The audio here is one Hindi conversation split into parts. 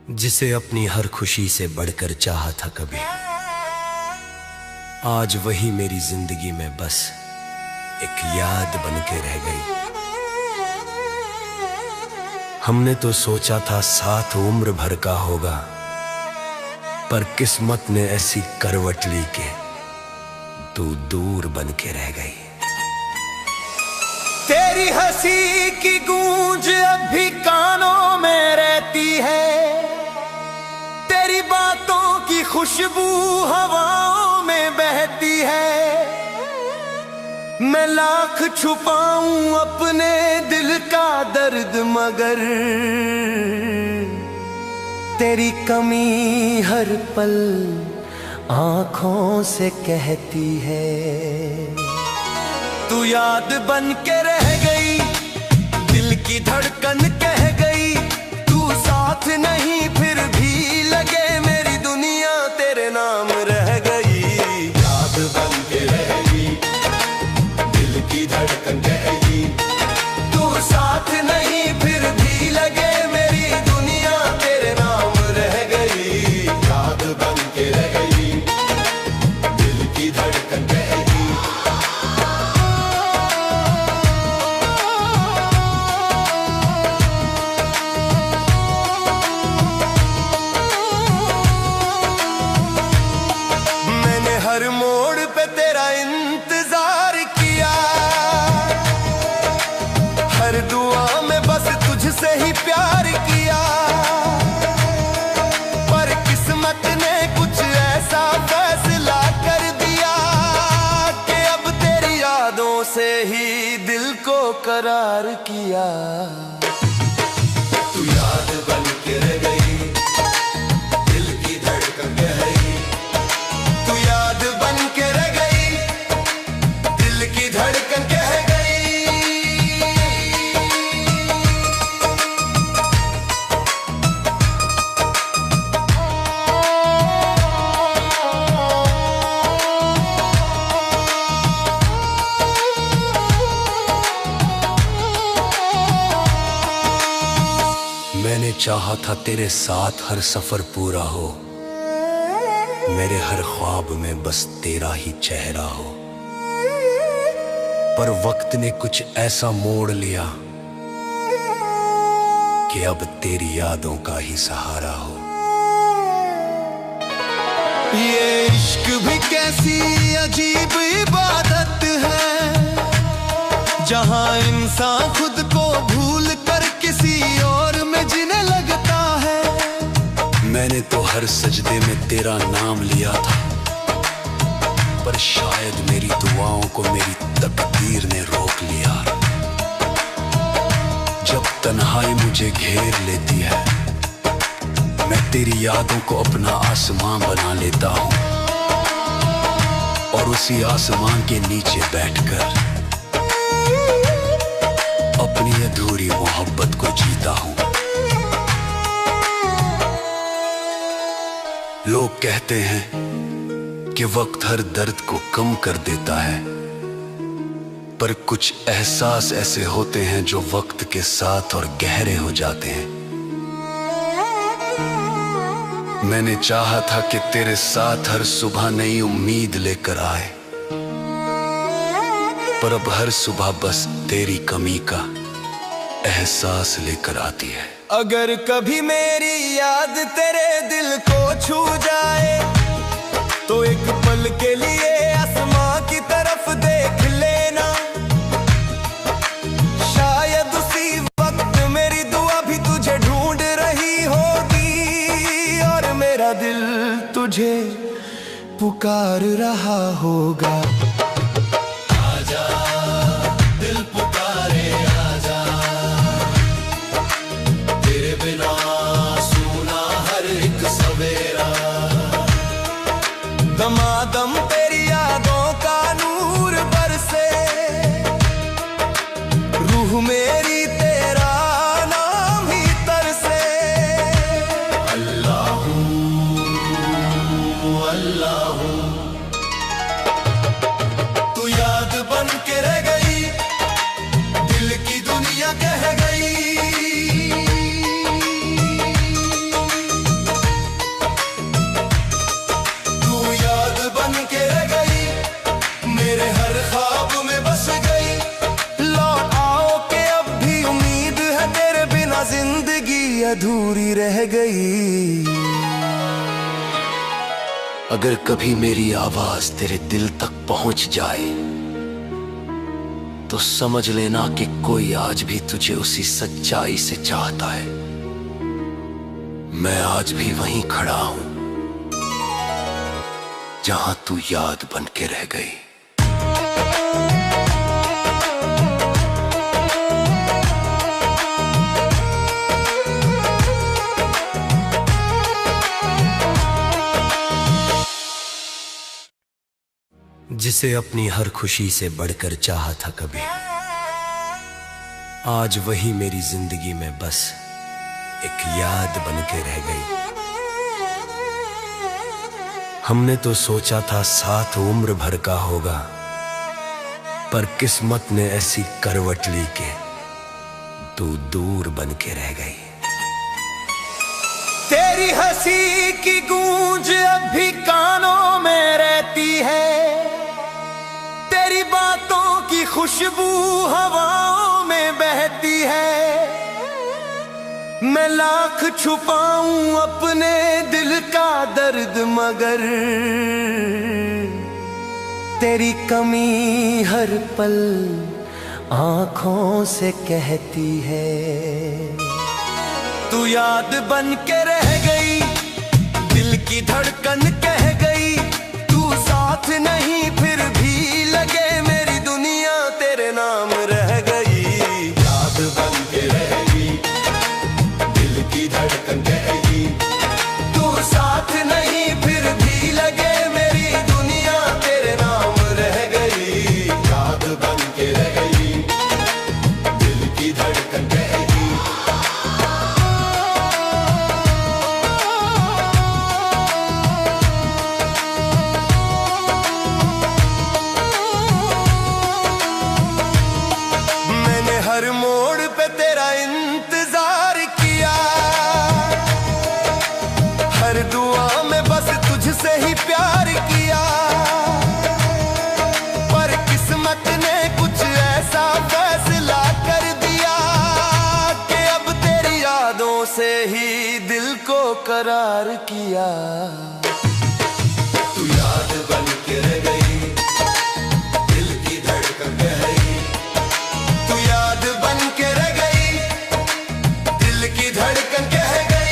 जिसे अपनी हर खुशी से बढ़कर चाहा था कभी, आज वही मेरी जिंदगी में बस एक याद बन के रह गई। हमने तो सोचा था साथ उम्र भर का होगा, पर किस्मत ने ऐसी करवट ली के तू दूर बन के रह गई। तेरी हंसी की गूंज अब भी कानों में रहती है, तेरी बातों की खुशबू हवाओं में बहती है। मैं लाख छुपाऊं अपने दिल का दर्द, मगर तेरी कमी हर पल आंखों से कहती है। तू याद बन के रह गई, दिल की धड़कन कह गई, तू साथ नहीं फिर भी लगे मेरी दुनिया तेरे नाम रह गई। याद बन के रह गई, दिल की धड़कन कह गई, तू साथ नहीं फिर भी लगे मेरी दुनिया तेरे नाम रह गई। याद बन के रह गई, दिल की धड़कन कह गई। हर मोड़ पे तेरा इंतजार किया, हर दुआ में बस तुझसे ही प्यार किया, पर किस्मत ने कुछ ऐसा फैसला कर दिया कि अब तेरी यादों से ही दिल को करार किया। तू याद बन के रह गई, दिल की धड़कन कह गई, तू याद बन के रह गई, दिल की धड़कन कह गई। मैंने चाहा था तेरे साथ हर सफर पूरा हो, मेरे हर ख्वाब में बस तेरा ही चेहरा हो, पर वक्त ने कुछ ऐसा मोड़ लिया कि अब तेरी यादों का ही सहारा हो। ये इश्क भी कैसी अजीब इबादत है, जहां इंसान खुद को भूल कर किसी और में जीने लगता है। मैंने तो हर सजदे में तेरा नाम लिया था, पर शायद मेरी दुआओं को मेरी तकदीर ने रोक लिया। जब तन्हाई मुझे घेर लेती है, मैं तेरी यादों को अपना आसमां बना लेता हूँ, और उसी आसमां के नीचे बैठकर अपनी अधूरी मोहब्बत को जीता हूँ। लोग कहते हैं कि वक्त हर दर्द को कम कर देता है, पर कुछ एहसास ऐसे होते हैं जो वक्त के साथ और गहरे हो जाते हैं। मैंने चाहा था कि तेरे साथ हर सुबह नई उम्मीद लेकर आए, पर अब हर सुबह बस तेरी कमी का एहसास लेकर आती है। अगर कभी मेरी याद तेरे दिल को छू जाए, तो एक पल के लिए आसमां की तरफ देख लेना। शायद उसी वक्त मेरी दुआ भी तुझे ढूंढ रही होगी, और मेरा दिल तुझे पुकार रहा होगा। आजा दिल पुकारे, आजा तेरे बिना सुना हर एक सवेरा। दमादम तेरी यादों का नूर बरसे, रूह मेरी तेरा नाम ही तरसे। अल्लाहू अल्लाहू अधूरी रह गई। अगर कभी मेरी आवाज तेरे दिल तक पहुंच जाए तो समझ लेना कि कोई आज भी तुझे उसी सच्चाई से चाहता है। मैं आज भी वहीं खड़ा हूं जहां तू याद बन के रह गई। जिसे अपनी हर खुशी से बढ़कर चाहा था कभी, आज वही मेरी जिंदगी में बस एक याद बन के रह गई। हमने तो सोचा था साथ उम्र भर का होगा, पर किस्मत ने ऐसी करवट ली के तू दूर बन के रह गई। तेरी हंसी की गूंज अब भी कानों में रहती है, तेरी बातों की खुशबू हवाओं में बहती है। मैं लाख छुपाऊं अपने दिल का दर्द, मगर तेरी कमी हर पल आंखों से कहती है। तू याद बन के रह गई, दिल की धड़कन कह गई, तू साथ नहीं फिर भी लगे मेरी दुनिया तेरे नाम रह गई। याद बन के रह गई, दिल की धड़कन कह गई, तू साथ नहीं फिर भी लगे मेरी दुनिया तेरे नाम रह गई। याद बन के रह गई, दिल की धड़कन कह गई। हर मोड़ पे तेरा इंतजार किया, हर दुआ में बस तुझसे ही प्यार किया, पर किस्मत ने कुछ ऐसा फैसला कर दिया कि अब तेरी यादों से ही दिल को करार किया। तू याद बन के रह गई, दिल की धड़कन कह गई, तू याद बन के रह गई, दिल की धड़कन कह गई।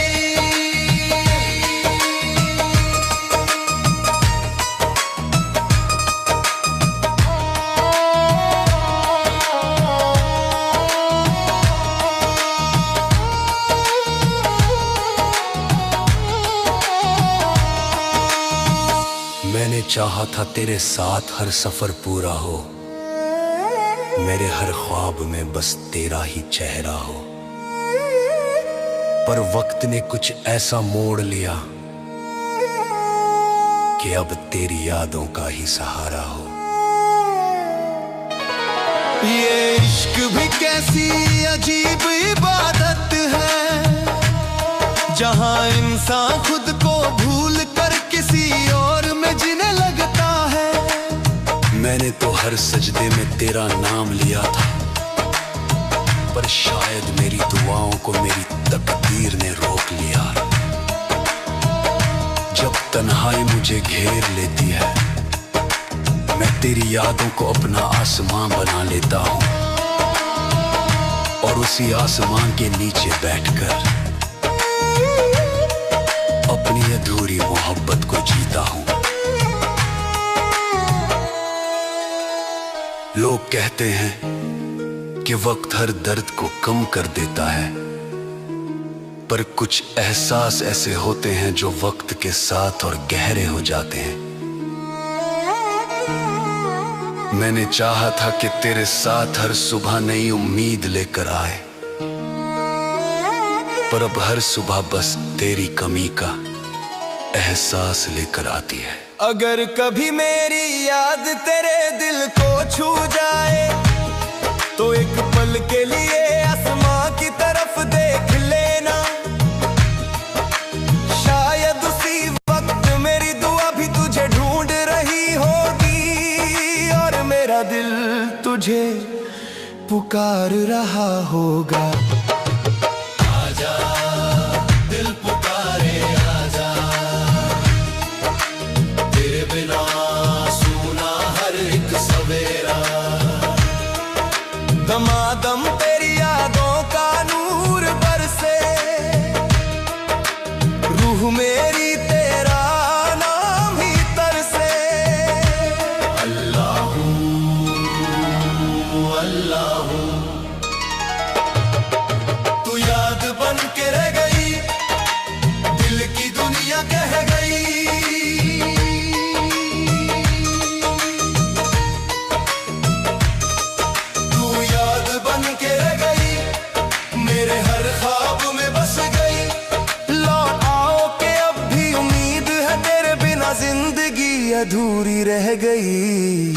मैंने चाहा था तेरे साथ हर सफर पूरा हो, मेरे हर ख्वाब में बस तेरा ही चेहरा हो, पर वक्त ने कुछ ऐसा मोड़ लिया कि अब तेरी यादों का ही सहारा हो। ये इश्क भी कैसी अजीब इबादत है, जहां इंसान खुद को भूल कर किसी और में जीने लगता है। मैंने तो हर सजदे में तेरा नाम लिया था, पर शायद मेरी दुआओं को मेरी तकदीर ने रोक लिया। जब तन्हाई मुझे घेर लेती है, मैं तेरी यादों को अपना आसमां बना लेता हूँ, और उसी आसमां के नीचे बैठकर अपनी अधूरी मोहब्बत को जीता हूँ। लोग कहते हैं कि वक्त हर दर्द को कम कर देता है, पर कुछ एहसास ऐसे होते हैं जो वक्त के साथ और गहरे हो जाते हैं। मैंने चाहा था कि तेरे साथ हर सुबह नई उम्मीद लेकर आए, पर अब हर सुबह बस तेरी कमी का एहसास लेकर आती है। अगर कभी मेरी याद तेरे दिल को छू जाए, तो एक पल के लिए आसमां की तरफ देख लेना। शायद उसी वक्त मेरी दुआ भी तुझे ढूंढ रही होगी, और मेरा दिल तुझे पुकार रहा होगा। आजा अधूरी रह गई।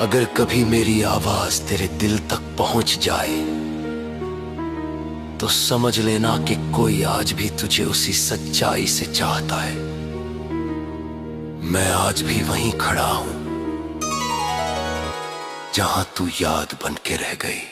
अगर कभी मेरी आवाज तेरे दिल तक पहुंच जाए तो समझ लेना कि कोई आज भी तुझे उसी सच्चाई से चाहता है। मैं आज भी वहीं खड़ा हूं जहां तू याद बन के रह गई।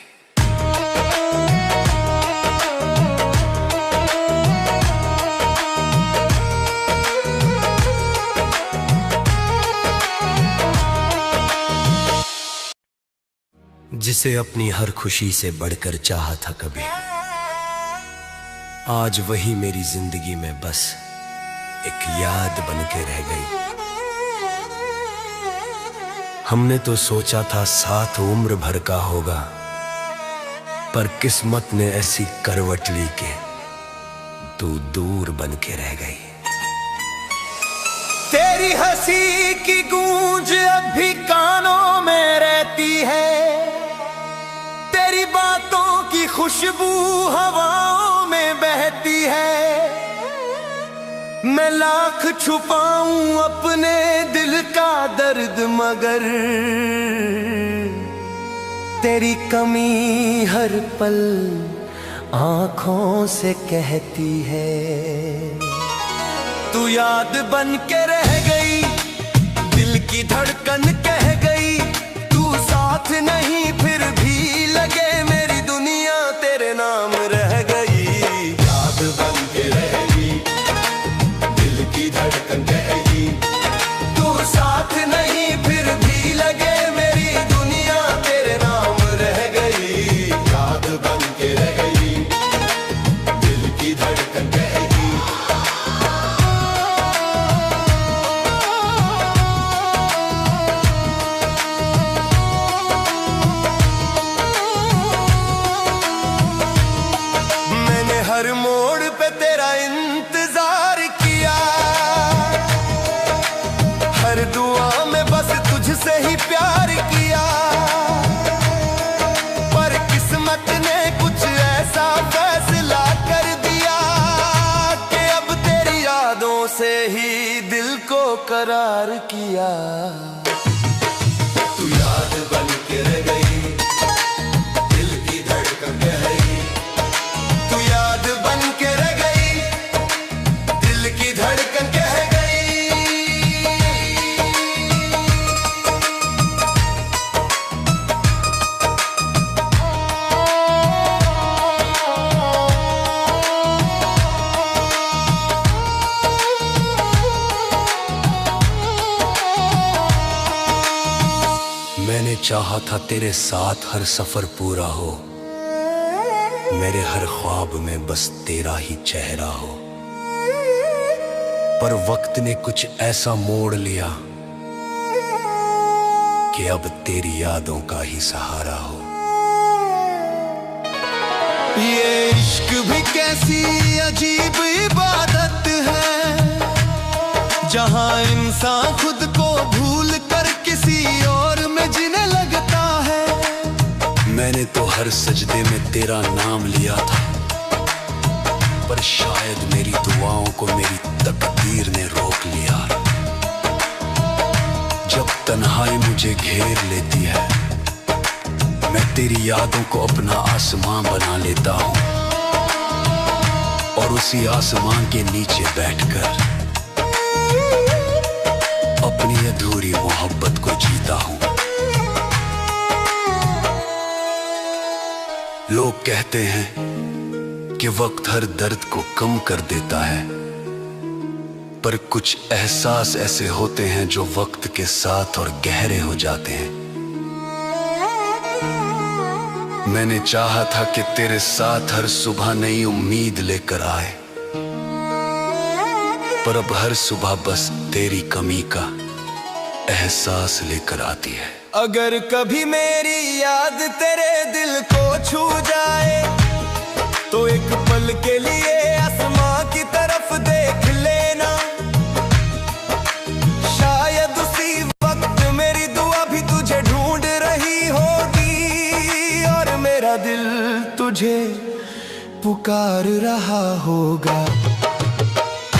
जिसे अपनी हर खुशी से बढ़कर चाहा था कभी, आज वही मेरी जिंदगी में बस एक याद बन के रह गई। हमने तो सोचा था साथ उम्र भर का होगा, पर किस्मत ने ऐसी करवट ली के तू दूर बन के रह गई। तेरी हंसी की गूंज अब भी कानों में रहती है, तेरी बातों की खुशबू हवाओं में बहती है। मैं लाख छुपाऊं अपने दिल का दर्द, मगर तेरी कमी हर पल आंखों से कहती है। तू याद बन के रह गई, दिल की धड़कन कह गई। तू साथ नहीं फिर भी लगे मेरी दुनिया तेरे नाम रह गई। याद बन के रह गई, दिल की धड़कन कह गई। तू साथ नहीं फिर भी लगे मेरी दुनिया तेरे नाम रह गई। याद बन के रह गई, दिल की धड़कन कह गई। हर मोड़ पे तेरा इंतजार किया, हर दुआ में बस तुझसे ही प्यार किया। पर किस्मत ने कुछ ऐसा फैसला कर दिया कि अब तेरी यादों से ही दिल को करार किया। तू याद बन के रह गई, दिल की धड़कन कह गई। मैंने चाहा था तेरे साथ हर सफर पूरा हो, मेरे हर ख्वाब में बस तेरा ही चेहरा हो। पर वक्त ने कुछ ऐसा मोड़ लिया कि अब तेरी यादों का ही सहारा हो। ये इश्क भी कैसी अजीब इबादत है, जहां इंसान खुद को भूल कर किसी और में जीने लगता है। मैंने तो हर सजदे में तेरा नाम लिया था, पर शायद मेरी दुआओं को मेरी तकदीर ने रोक लिया। जब तन्हाई मुझे घेर लेती है, मैं तेरी यादों को अपना आसमां बना लेता हूँ और उसी आसमां के नीचे बैठकर अपनी अधूरी मोहब्बत को जीता हूँ। लोग कहते हैं कि वक्त हर दर्द को कम कर देता है, पर कुछ एहसास ऐसे होते हैं जो वक्त के साथ और गहरे हो जाते हैं। मैंने चाहा था कि तेरे साथ हर सुबह नई उम्मीद लेकर आए, पर अब हर सुबह बस तेरी कमी का एहसास लेकर आती है। अगर कभी मेरी याद तेरे दिल को छू जाए तो एक पल के लिए आसमां की तरफ देख लेना। शायद उसी वक्त मेरी दुआ भी तुझे ढूंढ रही होगी और मेरा दिल तुझे पुकार रहा होगा।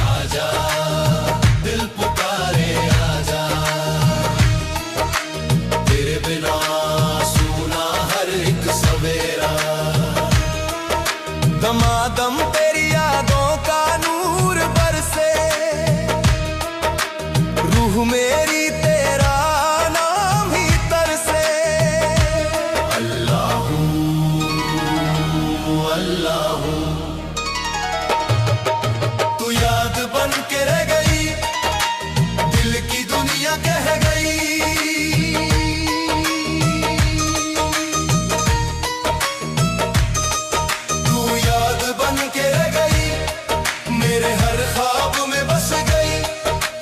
आजा दिल दमादम तेरी यादों का नूर बरसे, रूह मेरी तेरा नाम ही तरसे। अल्लाह अल्लाह तू याद बन के रह गई, दिल की दुनिया कह गई। तू याद बन के रह गई, मेरे हर ख्वाब में बस गई।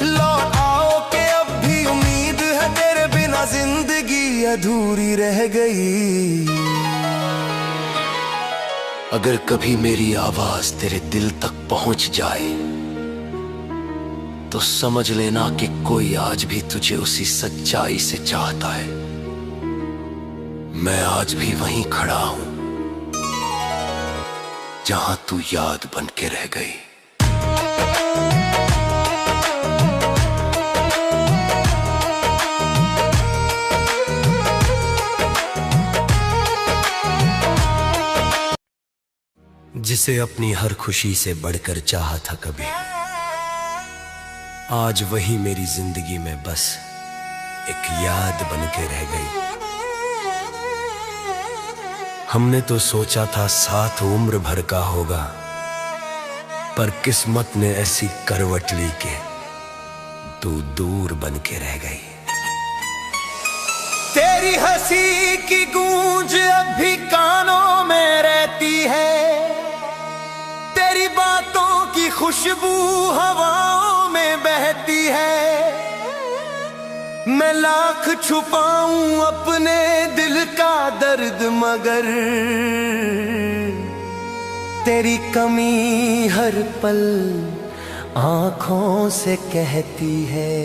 लौट आओ के अब भी उम्मीद है, तेरे बिना जिंदगी अधूरी रह गई। अगर कभी मेरी आवाज तेरे दिल तक पहुंच जाए तो समझ लेना कि कोई आज भी तुझे उसी सच्चाई से चाहता है। मैं आज भी वहीं खड़ा हूं जहां तू याद बन के रह गई। जिसे अपनी हर खुशी से बढ़कर चाहा था कभी, आज वही मेरी जिंदगी में बस एक याद बन के रह गई। हमने तो सोचा था साथ उम्र भर का होगा, पर किस्मत ने ऐसी करवट ली के तू दूर बन के रह गई। तेरी हंसी की गूंज अब भी कानों में रहती है, तेरी बातों की खुशबू हवाओं में बहती है। मैं लाख छुपाऊं अपने दिल का दर्द, मगर तेरी कमी हर पल आंखों से कहती है।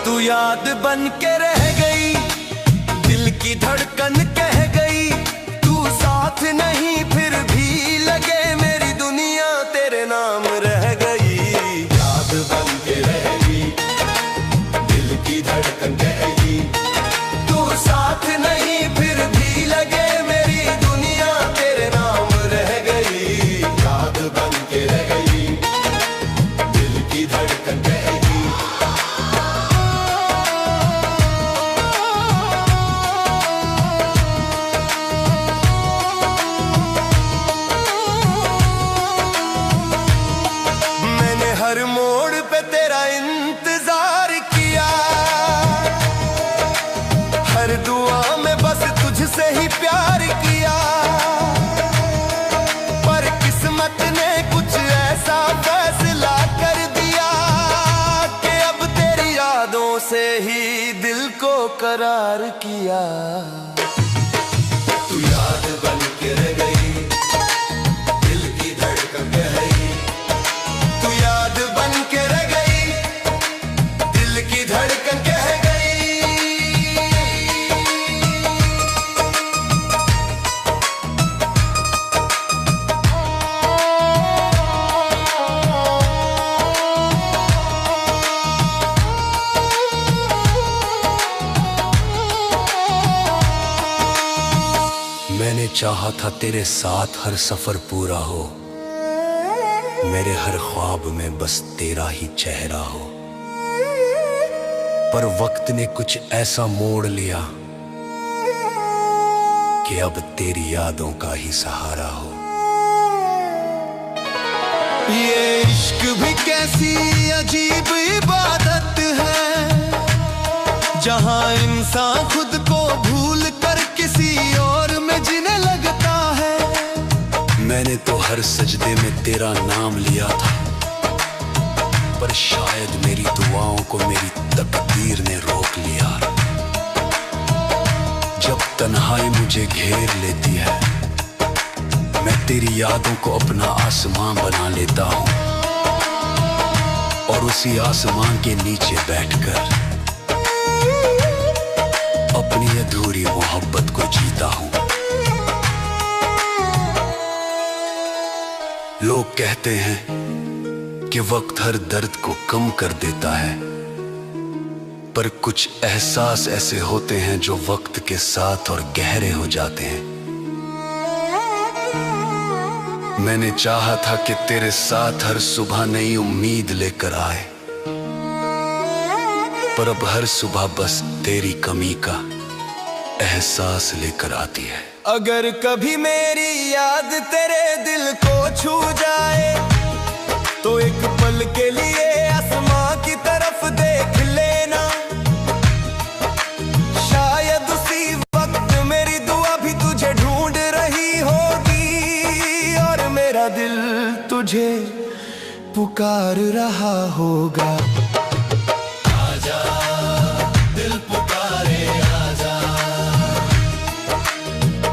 तू याद बन के रह गई, दिल की धड़कन कह गई। तू साथ नहीं फिर भी लगे मेरी दुनिया तेरे नाम रह गई। याद बन के रह गई, दिल की धड़कन कह गई। तू साथ नहीं फिर भी लगे मेरी दुनिया तेरे नाम रह गई। याद बन के रह गई, दिल की धड़कन कह गई। हर मोड़ पे तेरा इंतजार किया, हर दुआ में बस तुझसे ही प्यार किया। पर किस्मत ने कुछ ऐसा फैसला कर दिया कि अब तेरी यादों से ही दिल को करार किया। तू याद बन के रह गई, दिल की धड़कन कह गई। तू याद बन के रह गई, दिल की धड़कन कह गई। मैंने चाहा था तेरे साथ हर सफर पूरा हो, मेरे हर ख्वाब में बस तेरा ही चेहरा हो। पर वक्त ने कुछ ऐसा मोड़ लिया कि अब तेरी यादों का ही सहारा हो। ये इश्क भी कैसी अजीब इबादत है, जहां इंसान खुद को भूल कर किसी और में जीने लगता है। मैंने तो हर सजदे में तेरा नाम लिया था, पर शायद मेरी दुआओं को मेरी तकदीर ने रोक लिया। जब तन्हाई मुझे घेर लेती है, मैं तेरी यादों को अपना आसमां बना लेता हूं, और उसी आसमां के नीचे बैठकर अपनी अधूरी मोहब्बत को जीता हूं। लोग कहते हैं कि वक्त हर दर्द को कम कर देता है, पर कुछ एहसास ऐसे होते हैं जो वक्त के साथ और गहरे हो जाते हैं। मैंने चाहा था कि तेरे साथ हर सुबह नई उम्मीद लेकर आए, पर अब हर सुबह बस तेरी कमी का एहसास लेकर आती है। अगर कभी मेरी याद तेरे दिल को छू जाए तो एक पल के लिए आसमां की तरफ देख लेना। शायद उसी वक्त मेरी दुआ भी तुझे ढूंढ रही होगी और मेरा दिल तुझे पुकार रहा होगा। आजा दिल पुकारे आजा,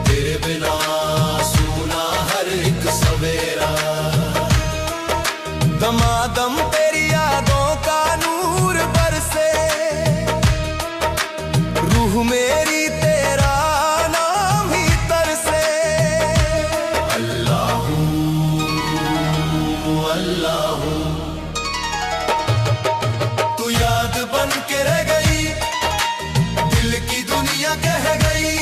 तेरे बिना सुना हर एक सवेरा। दमादम तेरी यादों का नूर बरसे, रूह मेरी तेरा नाम ही तरसे। अल्लाहू अल्लाहू, तू याद बन के रह गई, दिल की दुनिया कह गई।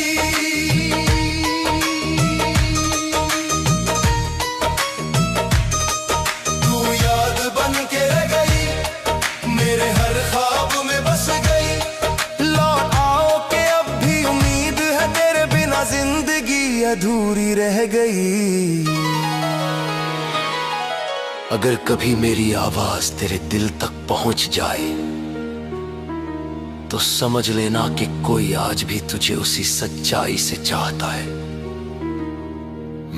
जिंदगी अधूरी रह गई। अगर कभी मेरी आवाज तेरे दिल तक पहुंच जाए तो समझ लेना कि कोई आज भी तुझे उसी सच्चाई से चाहता है।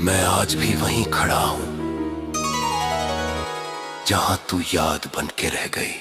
मैं आज भी वहीं खड़ा हूं जहां तू याद बन के रह गई।